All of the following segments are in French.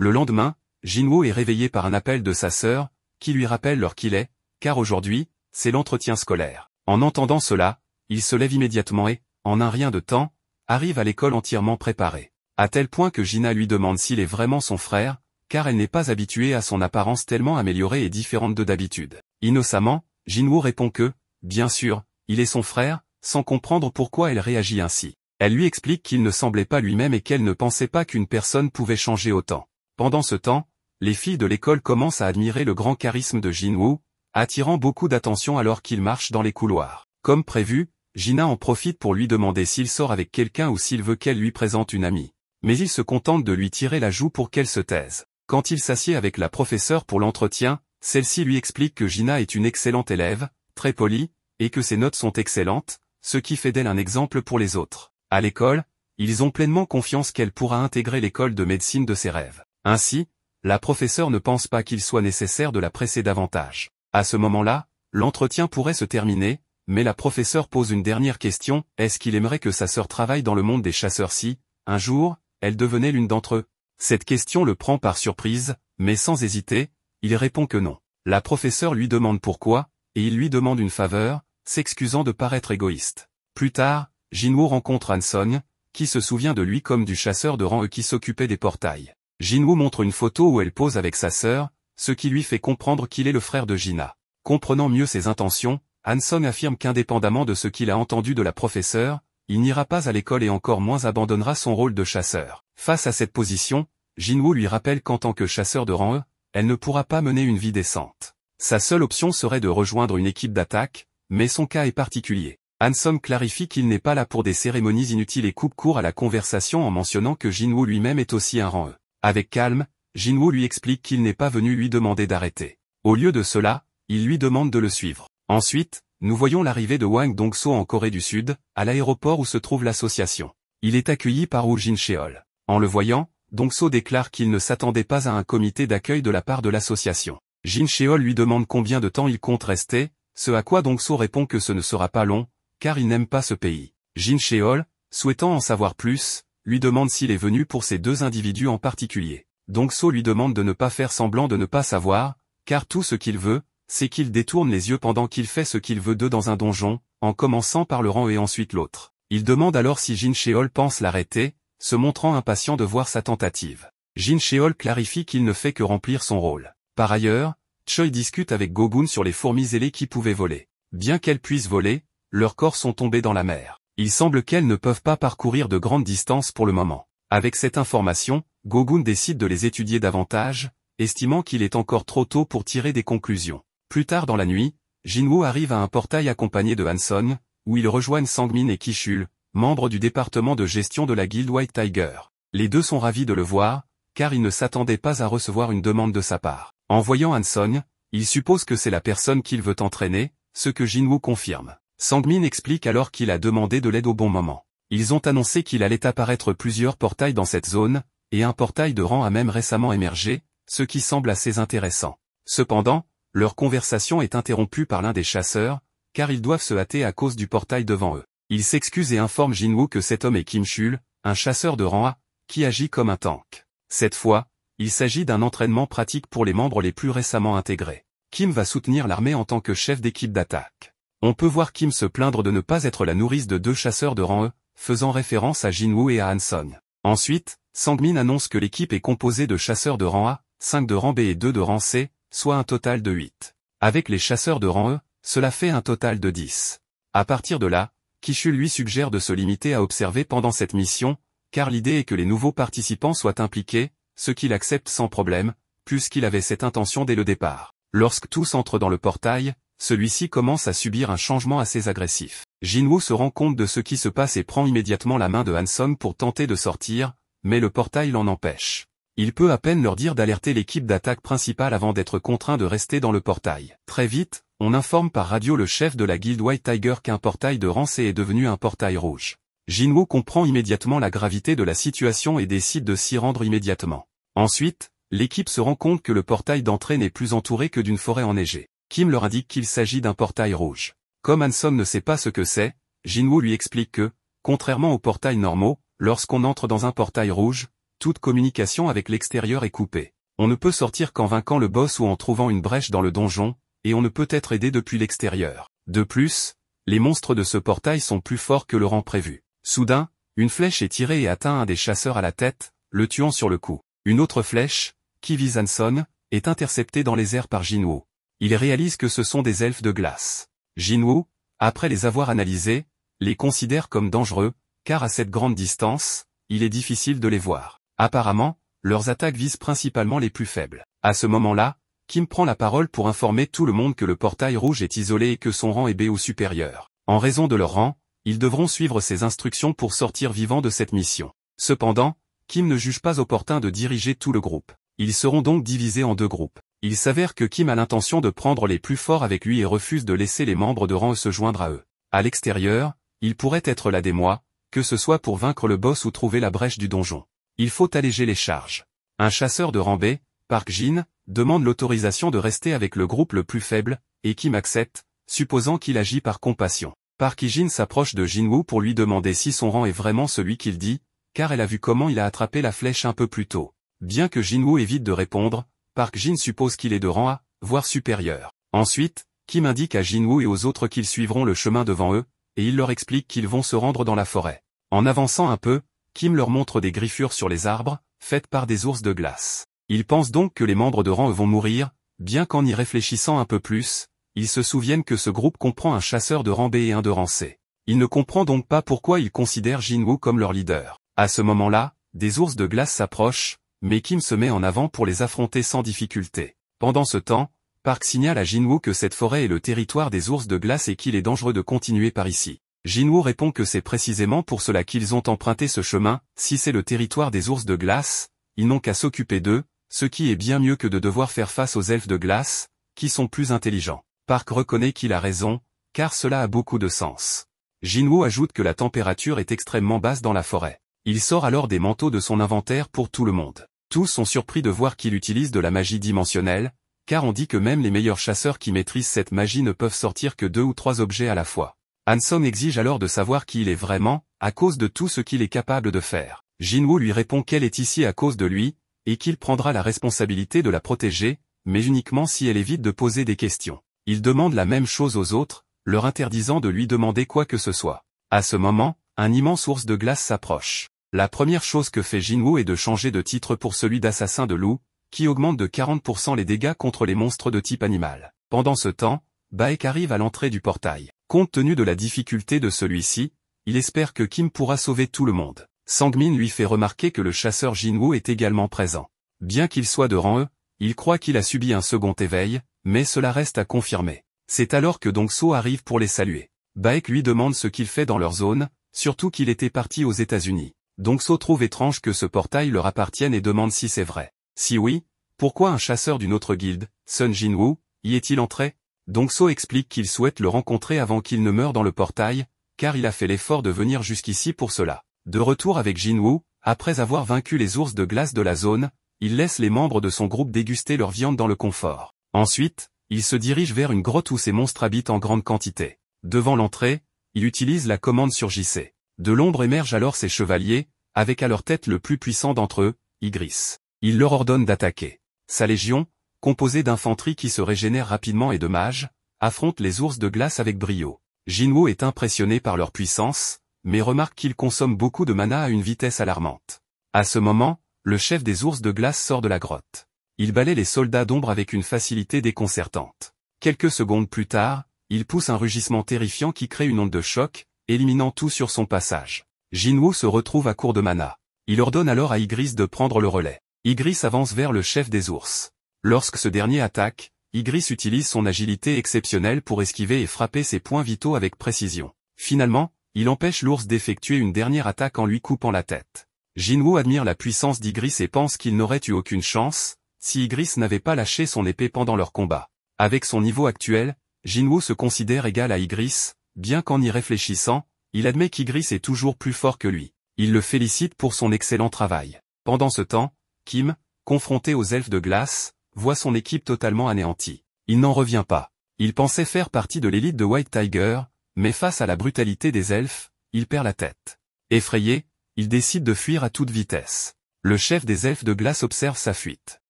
Le lendemain, Jinwoo est réveillé par un appel de sa sœur, qui lui rappelle l'heure qu'il est, car aujourd'hui, c'est l'entretien scolaire. En entendant cela, il se lève immédiatement et, en un rien de temps, arrive à l'école entièrement préparé. À tel point que Jina lui demande s'il est vraiment son frère, car elle n'est pas habituée à son apparence tellement améliorée et différente de d'habitude. Innocemment, Jinwoo répond que, bien sûr, il est son frère, sans comprendre pourquoi elle réagit ainsi. Elle lui explique qu'il ne semblait pas lui-même et qu'elle ne pensait pas qu'une personne pouvait changer autant. Pendant ce temps, les filles de l'école commencent à admirer le grand charisme de Jinwoo, attirant beaucoup d'attention alors qu'il marche dans les couloirs. Comme prévu, Jina en profite pour lui demander s'il sort avec quelqu'un ou s'il veut qu'elle lui présente une amie. Mais il se contente de lui tirer la joue pour qu'elle se taise. Quand il s'assied avec la professeure pour l'entretien, celle-ci lui explique que Jina est une excellente élève, très polie, et que ses notes sont excellentes, ce qui fait d'elle un exemple pour les autres. À l'école, ils ont pleinement confiance qu'elle pourra intégrer l'école de médecine de ses rêves. Ainsi, la professeure ne pense pas qu'il soit nécessaire de la presser davantage. À ce moment-là, l'entretien pourrait se terminer, mais la professeure pose une dernière question, est-ce qu'il aimerait que sa sœur travaille dans le monde des chasseurs si, un jour, elle devenait l'une d'entre eux? Cette question le prend par surprise, mais sans hésiter, il répond que non. La professeure lui demande pourquoi, et il lui demande une faveur, s'excusant de paraître égoïste. Plus tard, Jinwoo rencontre Han-sung, qui se souvient de lui comme du chasseur de rang qui s'occupait des portails. Jinwoo montre une photo où elle pose avec sa sœur, ce qui lui fait comprendre qu'il est le frère de Jina. Comprenant mieux ses intentions, Han-sung affirme qu'indépendamment de ce qu'il a entendu de la professeure, il n'ira pas à l'école et encore moins abandonnera son rôle de chasseur. Face à cette position, Jinwoo lui rappelle qu'en tant que chasseur de rang E, elle ne pourra pas mener une vie décente. Sa seule option serait de rejoindre une équipe d'attaque, mais son cas est particulier. Han-sung clarifie qu'il n'est pas là pour des cérémonies inutiles et coupe court à la conversation en mentionnant que Jinwoo lui-même est aussi un rang E. Avec calme, Jinwoo lui explique qu'il n'est pas venu lui demander d'arrêter. Au lieu de cela, il lui demande de le suivre. Ensuite, nous voyons l'arrivée de Hwang Dong-so en Corée du Sud, à l'aéroport où se trouve l'association. Il est accueilli par Woo Jin-cheol. En le voyant, Dong-so déclare qu'il ne s'attendait pas à un comité d'accueil de la part de l'association. Jin-cheol lui demande combien de temps il compte rester, ce à quoi Dong-so répond que ce ne sera pas long, car il n'aime pas ce pays. Jin-cheol, souhaitant en savoir plus, lui demande s'il est venu pour ces deux individus en particulier. Dong-so lui demande de ne pas faire semblant de ne pas savoir, car tout ce qu'il veut, c'est qu'il détourne les yeux pendant qu'il fait ce qu'il veut d'eux dans un donjon, en commençant par le rang et ensuite l'autre. Il demande alors si Jin-cheol pense l'arrêter, se montrant impatient de voir sa tentative. Jin-cheol clarifie qu'il ne fait que remplir son rôle. Par ailleurs, Choi discute avec Go-gun sur les fourmis ailées qui pouvaient voler. Bien qu'elles puissent voler, leurs corps sont tombés dans la mer. Il semble qu'elles ne peuvent pas parcourir de grandes distances pour le moment. Avec cette information, Go-gun décide de les étudier davantage, estimant qu'il est encore trop tôt pour tirer des conclusions. Plus tard dans la nuit, Jinwoo arrive à un portail accompagné de Han-sung, où ils rejoignent Sang-min et Ki-chul, membres du département de gestion de la guilde White Tiger. Les deux sont ravis de le voir, car ils ne s'attendaient pas à recevoir une demande de sa part. En voyant Han-sung, ils supposent que c'est la personne qu'il veut entraîner, ce que Jinwoo confirme. Sang-min explique alors qu'il a demandé de l'aide au bon moment. Ils ont annoncé qu'il allait apparaître plusieurs portails dans cette zone, et un portail de rang a même récemment émergé, ce qui semble assez intéressant. Cependant, leur conversation est interrompue par l'un des chasseurs, car ils doivent se hâter à cause du portail devant eux. Il s'excuse et informe Jinwoo que cet homme est Kim-chul, un chasseur de rang A, qui agit comme un tank. Cette fois, il s'agit d'un entraînement pratique pour les membres les plus récemment intégrés. Kim va soutenir l'armée en tant que chef d'équipe d'attaque. On peut voir Kim se plaindre de ne pas être la nourrice de deux chasseurs de rang E, faisant référence à Jinwoo et à Han-sung. Ensuite, Sang-min annonce que l'équipe est composée de chasseurs de rang A, 5 de rang B et 2 de rang C, soit un total de 8. Avec les chasseurs de rang E, cela fait un total de 10. À partir de là, Ki-chul lui suggère de se limiter à observer pendant cette mission, car l'idée est que les nouveaux participants soient impliqués, ce qu'il accepte sans problème, puisqu'il avait cette intention dès le départ. Lorsque tous entrent dans le portail, celui-ci commence à subir un changement assez agressif. Jinwoo se rend compte de ce qui se passe et prend immédiatement la main de Han-sung pour tenter de sortir, mais le portail l'en empêche. Il peut à peine leur dire d'alerter l'équipe d'attaque principale avant d'être contraint de rester dans le portail. Très vite, on informe par radio le chef de la guilde White Tiger qu'un portail de rang C est devenu un portail rouge. Jinwoo comprend immédiatement la gravité de la situation et décide de s'y rendre immédiatement. Ensuite, l'équipe se rend compte que le portail d'entrée n'est plus entouré que d'une forêt enneigée. Kim leur indique qu'il s'agit d'un portail rouge. Comme Han-sung ne sait pas ce que c'est, Jinwoo lui explique que, contrairement aux portails normaux, lorsqu'on entre dans un portail rouge, toute communication avec l'extérieur est coupée. On ne peut sortir qu'en vainquant le boss ou en trouvant une brèche dans le donjon, et on ne peut être aidé depuis l'extérieur. De plus, les monstres de ce portail sont plus forts que le rang prévu. Soudain, une flèche est tirée et atteint un des chasseurs à la tête, le tuant sur le coup. Une autre flèche, qui vise Hanson, est interceptée dans les airs par Jinwoo. Il réalise que ce sont des elfes de glace. Jinwoo, après les avoir analysés, les considère comme dangereux, car à cette grande distance, il est difficile de les voir. Apparemment, leurs attaques visent principalement les plus faibles. À ce moment-là, Kim prend la parole pour informer tout le monde que le portail rouge est isolé et que son rang est B ou supérieur. En raison de leur rang, ils devront suivre ses instructions pour sortir vivants de cette mission. Cependant, Kim ne juge pas opportun de diriger tout le groupe. Ils seront donc divisés en deux groupes. Il s'avère que Kim a l'intention de prendre les plus forts avec lui et refuse de laisser les membres de rang E se joindre à eux. À l'extérieur, il pourrait être là des mois, que ce soit pour vaincre le boss ou trouver la brèche du donjon. Il faut alléger les charges. Un chasseur de rang B, Park Jin, demande l'autorisation de rester avec le groupe le plus faible, et Kim accepte, supposant qu'il agit par compassion. Park Jin s'approche de Jinwoo pour lui demander si son rang est vraiment celui qu'il dit, car elle a vu comment il a attrapé la flèche un peu plus tôt. Bien que Jinwoo évite de répondre, Park Jin suppose qu'il est de rang A, voire supérieur. Ensuite, Kim indique à Jinwoo et aux autres qu'ils suivront le chemin devant eux, et il leur explique qu'ils vont se rendre dans la forêt. En avançant un peu, Kim leur montre des griffures sur les arbres, faites par des ours de glace. Ils pensent donc que les membres de rang E vont mourir, bien qu'en y réfléchissant un peu plus, ils se souviennent que ce groupe comprend un chasseur de rang B et un de rang C. Il ne comprend donc pas pourquoi ils considèrent Jinwoo comme leur leader. À ce moment-là, des ours de glace s'approchent, mais Kim se met en avant pour les affronter sans difficulté. Pendant ce temps, Park signale à Jinwoo que cette forêt est le territoire des ours de glace et qu'il est dangereux de continuer par ici. Jinwoo répond que c'est précisément pour cela qu'ils ont emprunté ce chemin, si c'est le territoire des ours de glace, ils n'ont qu'à s'occuper d'eux, ce qui est bien mieux que de devoir faire face aux elfes de glace, qui sont plus intelligents. Park reconnaît qu'il a raison, car cela a beaucoup de sens. Jinwoo ajoute que la température est extrêmement basse dans la forêt. Il sort alors des manteaux de son inventaire pour tout le monde. Tous sont surpris de voir qu'il utilise de la magie dimensionnelle, car on dit que même les meilleurs chasseurs qui maîtrisent cette magie ne peuvent sortir que 2 ou 3 objets à la fois. Hanson exige alors de savoir qui il est vraiment, à cause de tout ce qu'il est capable de faire. Jinwoo lui répond qu'elle est ici à cause de lui, et qu'il prendra la responsabilité de la protéger, mais uniquement si elle évite de poser des questions. Il demande la même chose aux autres, leur interdisant de lui demander quoi que ce soit. À ce moment, un immense ours de glace s'approche. La première chose que fait Jinwoo est de changer de titre pour celui d'assassin de loup, qui augmente de 40% les dégâts contre les monstres de type animal. Pendant ce temps, Baek arrive à l'entrée du portail. Compte tenu de la difficulté de celui-ci, il espère que Kim pourra sauver tout le monde. Sangmin lui fait remarquer que le chasseur Jinwoo est également présent. Bien qu'il soit de rang E, il croit qu'il a subi un second éveil, mais cela reste à confirmer. C'est alors que Dongso arrive pour les saluer. Baek lui demande ce qu'il fait dans leur zone, surtout qu'il était parti aux États-Unis. Dongso trouve étrange que ce portail leur appartienne et demande si c'est vrai. Si oui, pourquoi un chasseur d'une autre guilde, Sun Jinwoo, y est-il entré? Dongso explique qu'il souhaite le rencontrer avant qu'il ne meure dans le portail, car il a fait l'effort de venir jusqu'ici pour cela. De retour avec Jinwoo, après avoir vaincu les ours de glace de la zone, il laisse les membres de son groupe déguster leur viande dans le confort. Ensuite, il se dirige vers une grotte où ces monstres habitent en grande quantité. Devant l'entrée, il utilise la commande sur JC. De l'ombre émergent alors ces chevaliers, avec à leur tête le plus puissant d'entre eux, Ygritte. Il leur ordonne d'attaquer. Sa légion, composée d'infanterie qui se régénère rapidement et de mages, affronte les ours de glace avec brio. Jinwoo est impressionné par leur puissance, mais remarque qu'ils consomment beaucoup de mana à une vitesse alarmante. À ce moment, le chef des ours de glace sort de la grotte. Il balaie les soldats d'ombre avec une facilité déconcertante. Quelques secondes plus tard, il pousse un rugissement terrifiant qui crée une onde de choc, éliminant tout sur son passage. Jinwoo se retrouve à court de mana. Il ordonne alors à Ygritte de prendre le relais. Ygritte avance vers le chef des ours. Lorsque ce dernier attaque, Ygritte utilise son agilité exceptionnelle pour esquiver et frapper ses points vitaux avec précision. Finalement, il empêche l'ours d'effectuer une dernière attaque en lui coupant la tête. Jinwoo admire la puissance d'Ygritte et pense qu'il n'aurait eu aucune chance, si Ygritte n'avait pas lâché son épée pendant leur combat. Avec son niveau actuel, Jinwoo se considère égal à Ygritte, bien qu'en y réfléchissant, il admet qu'Ygritte est toujours plus fort que lui. Il le félicite pour son excellent travail. Pendant ce temps, Kim, confronté aux elfes de glace, voit son équipe totalement anéantie. Il n'en revient pas. Il pensait faire partie de l'élite de White Tiger, mais face à la brutalité des elfes, il perd la tête. Effrayé, il décide de fuir à toute vitesse. Le chef des elfes de glace observe sa fuite.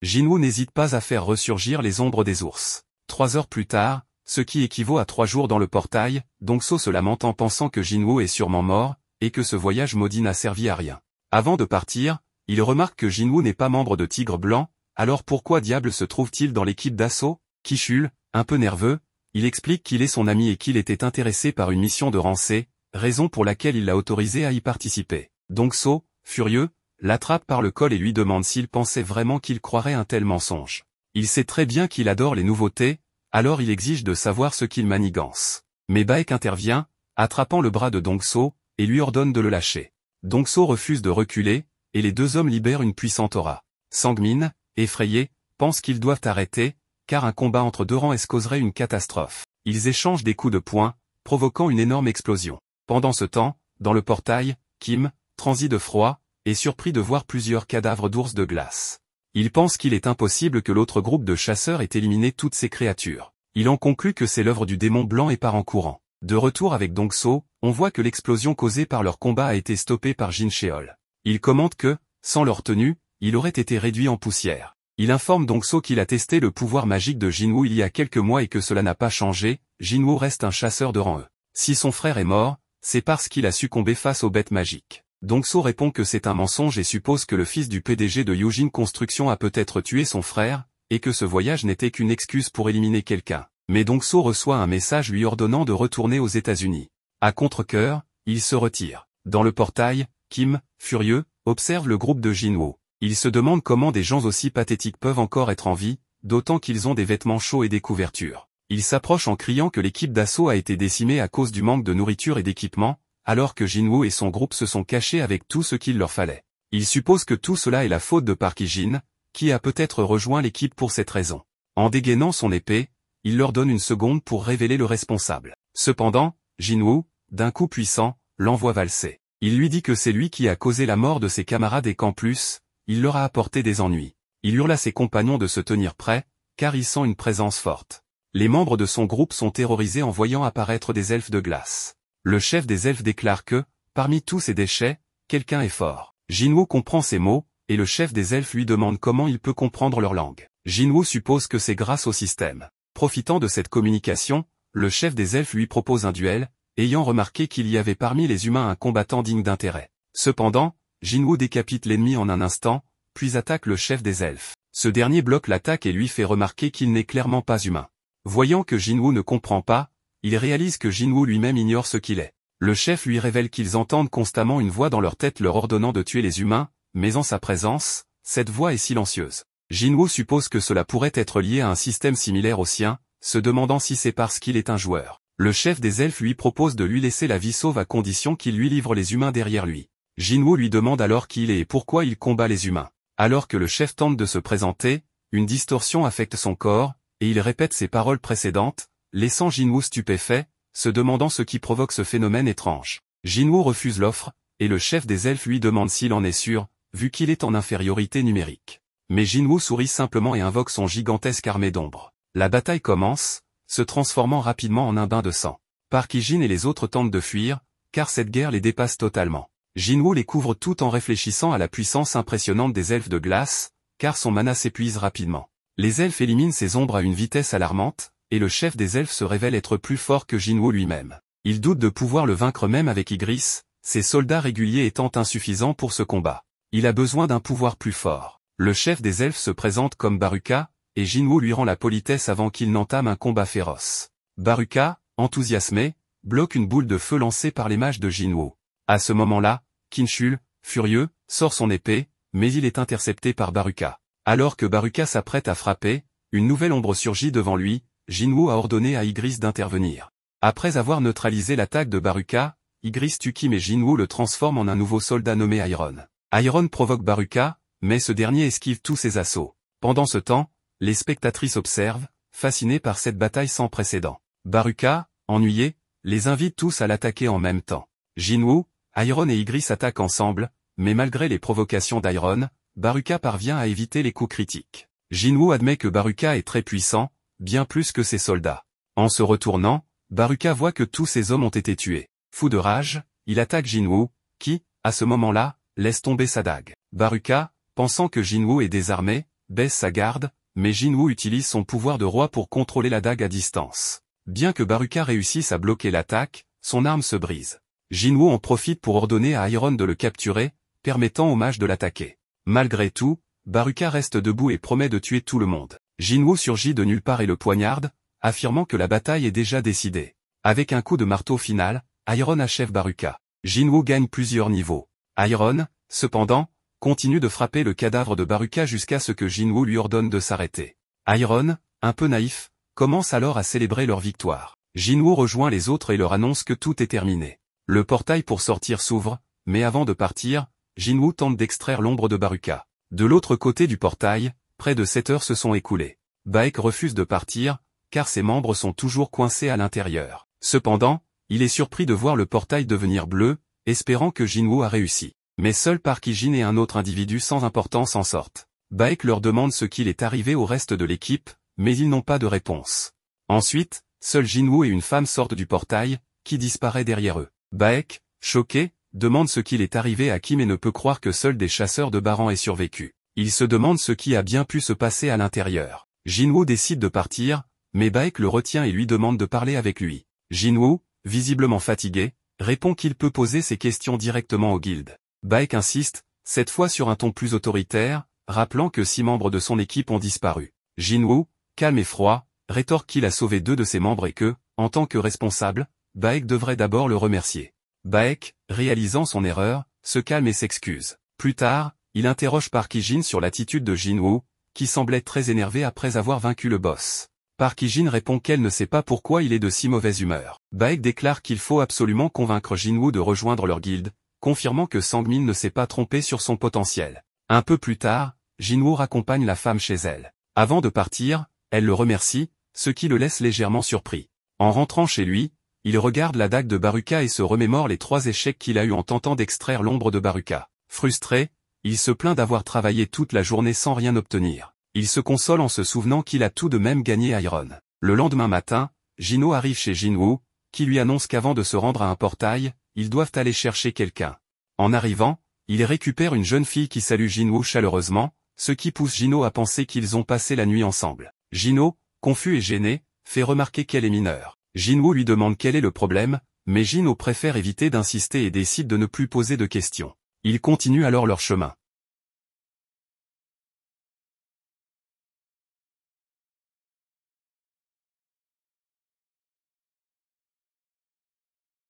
Jinwoo n'hésite pas à faire ressurgir les ombres des ours. 3 heures plus tard, ce qui équivaut à 3 jours dans le portail, Dongso se lamente en pensant que Jinwoo est sûrement mort, et que ce voyage maudit n'a servi à rien. Avant de partir, il remarque que Jinwoo n'est pas membre de Tigre Blanc, alors pourquoi diable se trouve-t-il dans l'équipe d'assaut? Ki-chul, un peu nerveux, il explique qu'il est son ami et qu'il était intéressé par une mission de Rancé, raison pour laquelle il l'a autorisé à y participer. Dongso, furieux, l'attrape par le col et lui demande s'il pensait vraiment qu'il croirait un tel mensonge. Il sait très bien qu'il adore les nouveautés, alors il exige de savoir ce qu'il manigance. Mais Baek intervient, attrapant le bras de Dongso, et lui ordonne de le lâcher. Dongso refuse de reculer, et les deux hommes libèrent une puissante aura. Sangmin, effrayé, pense qu'ils doivent arrêter, car un combat entre deux rangs causerait une catastrophe. Ils échangent des coups de poing, provoquant une énorme explosion. Pendant ce temps, dans le portail, Kim, transi de froid, est surpris de voir plusieurs cadavres d'ours de glace. Il pense qu'il est impossible que l'autre groupe de chasseurs ait éliminé toutes ces créatures. Il en conclut que c'est l'œuvre du démon blanc et part en courant. De retour avec Dongso, on voit que l'explosion causée par leur combat a été stoppée par Jin Cheol. Il commente que, sans leur tenue, il aurait été réduit en poussière. Il informe Dongso qu'il a testé le pouvoir magique de Jinwoo il y a quelques mois et que cela n'a pas changé, Jinwoo reste un chasseur de rang E. Si son frère est mort, c'est parce qu'il a succombé face aux bêtes magiques. Dongso répond que c'est un mensonge et suppose que le fils du PDG de Yujin Construction a peut-être tué son frère, et que ce voyage n'était qu'une excuse pour éliminer quelqu'un. Mais Dongso reçoit un message lui ordonnant de retourner aux États-Unis. À contre-cœur, il se retire. Dans le portail, Kim, furieux, observe le groupe de Jinwoo. Il se demande comment des gens aussi pathétiques peuvent encore être en vie, d'autant qu'ils ont des vêtements chauds et des couvertures. Il s'approche en criant que l'équipe d'assaut a été décimée à cause du manque de nourriture et d'équipement, alors que Jinwoo et son groupe se sont cachés avec tout ce qu'il leur fallait. Il suppose que tout cela est la faute de Park Hee-jin, qui a peut-être rejoint l'équipe pour cette raison. En dégainant son épée, il leur donne une seconde pour révéler le responsable. Cependant, Jinwoo, d'un coup puissant, l'envoie valser. Il lui dit que c'est lui qui a causé la mort de ses camarades et qu'en plus, il leur a apporté des ennuis. Il hurle à ses compagnons de se tenir prêts, car il sent une présence forte. Les membres de son groupe sont terrorisés en voyant apparaître des elfes de glace. Le chef des elfes déclare que, parmi tous ces déchets, quelqu'un est fort. Jinwoo comprend ces mots, et le chef des elfes lui demande comment il peut comprendre leur langue. Jinwoo suppose que c'est grâce au système. Profitant de cette communication, le chef des elfes lui propose un duel, ayant remarqué qu'il y avait parmi les humains un combattant digne d'intérêt. Cependant, Jinwoo décapite l'ennemi en un instant, puis attaque le chef des elfes. Ce dernier bloque l'attaque et lui fait remarquer qu'il n'est clairement pas humain. Voyant que Jinwoo ne comprend pas, il réalise que Jinwoo lui-même ignore ce qu'il est. Le chef lui révèle qu'ils entendent constamment une voix dans leur tête leur ordonnant de tuer les humains, mais en sa présence, cette voix est silencieuse. Jinwoo suppose que cela pourrait être lié à un système similaire au sien, se demandant si c'est parce qu'il est un joueur. Le chef des elfes lui propose de lui laisser la vie sauve à condition qu'il lui livre les humains derrière lui. Jinwoo lui demande alors qui il est et pourquoi il combat les humains. Alors que le chef tente de se présenter, une distorsion affecte son corps, et il répète ses paroles précédentes, laissant Jinwoo stupéfait, se demandant ce qui provoque ce phénomène étrange. Jinwoo refuse l'offre, et le chef des elfes lui demande s'il en est sûr, vu qu'il est en infériorité numérique. Mais Jinwoo sourit simplement et invoque son gigantesque armée d'ombre. La bataille commence, se transformant rapidement en un bain de sang. Park Hee-jin et les autres tentent de fuir, car cette guerre les dépasse totalement. Jinwoo les couvre tout en réfléchissant à la puissance impressionnante des elfes de glace, car son mana s'épuise rapidement. Les elfes éliminent ces ombres à une vitesse alarmante, et le chef des elfes se révèle être plus fort que Jinwoo lui-même. Il doute de pouvoir le vaincre même avec Ygritte, ses soldats réguliers étant insuffisants pour ce combat. Il a besoin d'un pouvoir plus fort. Le chef des elfes se présente comme Baruka, et Jinwoo lui rend la politesse avant qu'il n'entame un combat féroce. Baruka, enthousiasmé, bloque une boule de feu lancée par les mages de Jinwoo. À ce moment-là, Ki-chul, furieux, sort son épée, mais il est intercepté par Baruka. Alors que Baruka s'apprête à frapper, une nouvelle ombre surgit devant lui, Jinwoo a ordonné à Ygritte d'intervenir. Après avoir neutralisé l'attaque de Baruka, Ygritte tue Kim et Jinwoo le transforme en un nouveau soldat nommé Iron. Iron provoque Baruka, mais ce dernier esquive tous ses assauts. Pendant ce temps, les spectatrices observent, fascinées par cette bataille sans précédent. Baruka, ennuyé, les invite tous à l'attaquer en même temps. Jinwoo, Iron et Ygritte s'attaquent ensemble, mais malgré les provocations d'Iron, Baruka parvient à éviter les coups critiques. Jinwoo admet que Baruka est très puissant, bien plus que ses soldats. En se retournant, Baruka voit que tous ses hommes ont été tués. Fou de rage, il attaque Jinwoo, qui, à ce moment-là, laisse tomber sa dague. Baruka, pensant que Jinwoo est désarmé, baisse sa garde, mais Jinwoo utilise son pouvoir de roi pour contrôler la dague à distance. Bien que Baruka réussisse à bloquer l'attaque, son arme se brise. Jinwoo en profite pour ordonner à Iron de le capturer, permettant au mage de l'attaquer. Malgré tout, Baruka reste debout et promet de tuer tout le monde. Jinwoo surgit de nulle part et le poignarde, affirmant que la bataille est déjà décidée. Avec un coup de marteau final, Iron achève Baruka. Jinwoo gagne plusieurs niveaux. Iron, cependant, continue de frapper le cadavre de Baruka jusqu'à ce que Jinwoo lui ordonne de s'arrêter. Iron, un peu naïf, commence alors à célébrer leur victoire. Jinwoo rejoint les autres et leur annonce que tout est terminé. Le portail pour sortir s'ouvre, mais avant de partir, Jinwoo tente d'extraire l'ombre de Baruka. De l'autre côté du portail, près de 7 heures se sont écoulées. Baek refuse de partir, car ses membres sont toujours coincés à l'intérieur. Cependant, il est surpris de voir le portail devenir bleu, espérant que Jinwoo a réussi. Mais seul Park Hee-jin et un autre individu sans importance en sortent. Baek leur demande ce qu'il est arrivé au reste de l'équipe, mais ils n'ont pas de réponse. Ensuite, seul Jinwoo et une femme sortent du portail, qui disparaît derrière eux. Baek, choqué, demande ce qu'il est arrivé à Kim et ne peut croire que seul des chasseurs de Baran aient survécu. Il se demande ce qui a bien pu se passer à l'intérieur. Jinwoo décide de partir, mais Baek le retient et lui demande de parler avec lui. Jinwoo, visiblement fatigué, répond qu'il peut poser ses questions directement au guild. Baek insiste, cette fois sur un ton plus autoritaire, rappelant que 6 membres de son équipe ont disparu. Jinwoo, calme et froid, rétorque qu'il a sauvé 2 de ses membres et que, en tant que responsable, Baek devrait d'abord le remercier. Baek, réalisant son erreur, se calme et s'excuse. Plus tard, il interroge Park Hee-jin sur l'attitude de Jinwoo, qui semblait très énervé après avoir vaincu le boss. Park Hee-jin répond qu'elle ne sait pas pourquoi il est de si mauvaise humeur. Baek déclare qu'il faut absolument convaincre Jinwoo de rejoindre leur guilde, confirmant que Sangmin ne s'est pas trompé sur son potentiel. Un peu plus tard, Jinwoo raccompagne la femme chez elle. Avant de partir, elle le remercie, ce qui le laisse légèrement surpris. En rentrant chez lui, il regarde la dague de Baruka et se remémore les 3 échecs qu'il a eus en tentant d'extraire l'ombre de Baruka. Frustré, il se plaint d'avoir travaillé toute la journée sans rien obtenir. Il se console en se souvenant qu'il a tout de même gagné Iron. Le lendemain matin, Jinwoo arrive chez Jinwoo, qui lui annonce qu'avant de se rendre à un portail, ils doivent aller chercher quelqu'un. En arrivant, il récupère une jeune fille qui salue Jinwoo chaleureusement, ce qui pousse Jinwoo à penser qu'ils ont passé la nuit ensemble. Jinwoo, confus et gêné, fait remarquer qu'elle est mineure. Jinwoo lui demande quel est le problème, mais Jinwoo préfère éviter d'insister et décide de ne plus poser de questions. Ils continuent alors leur chemin.